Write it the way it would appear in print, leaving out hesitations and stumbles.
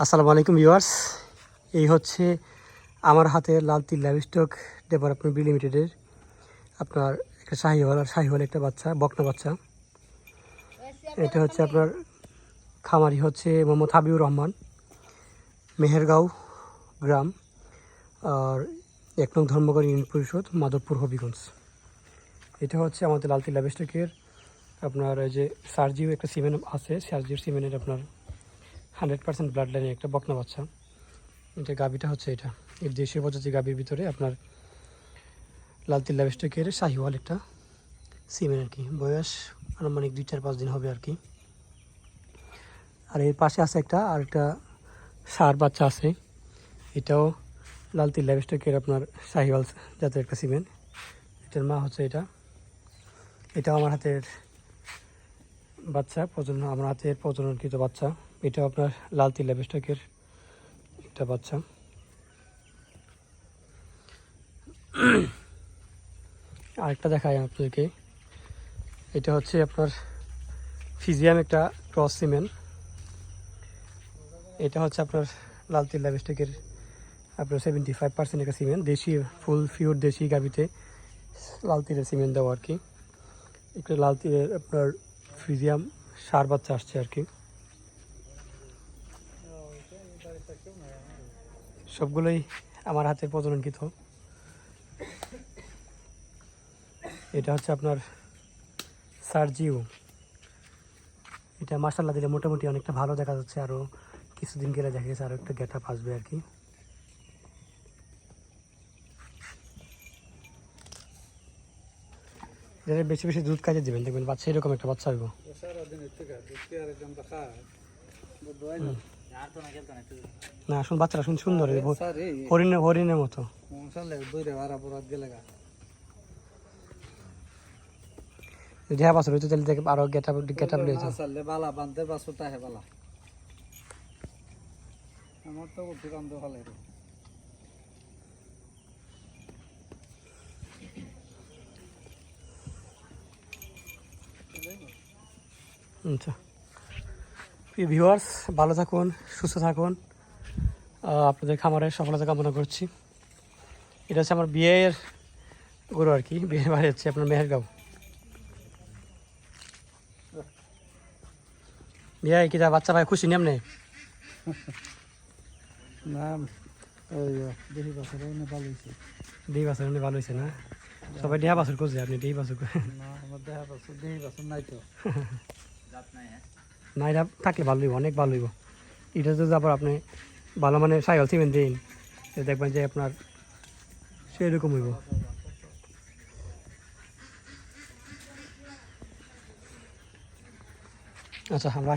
আসসালামু আলাইকুম ভিউয়ার্স। এই হচ্ছে আমার হাতে লালতির লাইভস্টক ডেভেলপমেন্ট লিমিটেডের আপনার একটা শাহিওয়াল একটা বাচ্চা, বকনা বাচ্চা। এটা হচ্ছে আপনার খামারি হচ্ছে মোহাম্মদ হাবিবুর রহমান, মেহেরগাঁও গ্রাম, আর ১ নং ধর্মঘর ইউনিয়ন পরিষদ, মাধবপুর, হবিগঞ্জ। এটা হচ্ছে আমাদের লালতির লাইভস্টকের আপনার এই যে সার্জিও একটা সিমেন্ট আছে, সার্জিও সিমেন্টের আপনার 100% ব্লাড লাইনের একটা বকনা বাচ্চা। এটা গাভিটা হচ্ছে এটা এর দেশীয় প্রজাতি গাভির ভিতরে আপনার লালতির লাইভস্টকের শাহিওয়াল একটা সিমেন্ট আর কি। বয়স আনুমানিক 2-4-5 দিন হবে আর কি। আর এর পাশে আছে একটা ষাঁড় বাচ্চা আছে, এটাও লালতির লাইভস্টকের আপনার শাহিওয়াল জাতের একটা সিমেন্ট। এটার মা হচ্ছে এটাও আমার হাতের বাচ্চা, আমার হাতের প্রজননকৃত বাচ্চা। এটাও আপনার লালতির লাইভস্টকের একটা বাচ্চা। আরেকটা দেখায় আপনাদেরকে, এটা হচ্ছে আপনার ফিজিয়াম একটা ক্রস সিমেন্ট। এটা হচ্ছে আপনার লালতির লাইভস্টকের আপনার 75% একটা সিমেন্ট, দেশি ফুল ফিওর দেশি গাভিতে লালতিরের সিমেন্ট দেওয়া আর কি। একটা লালতিরের আপনার ফিজিয়াম ষাঁড় বাচ্চা আসছে আর কি। সবগুলোই আমার হাতে প্রজননকৃত। এটা হচ্ছে আপনার সার্জিও। এটা মাশাআল্লাহ দিলে মোটামুটি অনেকটা ভালো দেখা যাচ্ছে, আরও কিছুদিন গেলে দেখা গেছে আরও একটা গেটআপ আসবে আর কি। এটা বেশি বেশি দুধ খাইতে দেবেন, দেখবেন বাচ্চা এরকম একটা বাচ্চা হইব। না আসুন বাচ্চারা শুন সুন্দর, হরিণের মতো। দেহা বাছর হইতে চাইলে দেখে আরো গেটআপ লিয়ে যাও। আমার তো বুদ্ধি কান্দ ভালো। আচ্ছা প্রিয় ভিউয়ার্স, ভালো থাকুন, সুস্থ থাকুন, আপনাদের খামারের সফলতা কামনা করছি। এটা হচ্ছে আমার বিয়ের গরু আর কি, বিয়ের বাড়ি হচ্ছে আপনার মেহেরগাঁও। বিয়ে কি যা বাচ্চা ভাই খুশি নিয়ম নেই না, দেহি বাছর ভালো হয়েছে। দেহি বাছর ভালো হয়েছে না? সবাই দেহা বাছর করছে, আপনি দেহি বাছর না, আমার দেহি বাছর নাই তো। না, এটা থাকলে ভালো হইব, অনেক ভালো হইব। এটা যদি আবার আপনি ভালো মানে সাইকেল সিমেন্ট দিন, দেখবেন যে আপনার সেরকম হইব। আচ্ছা আমরা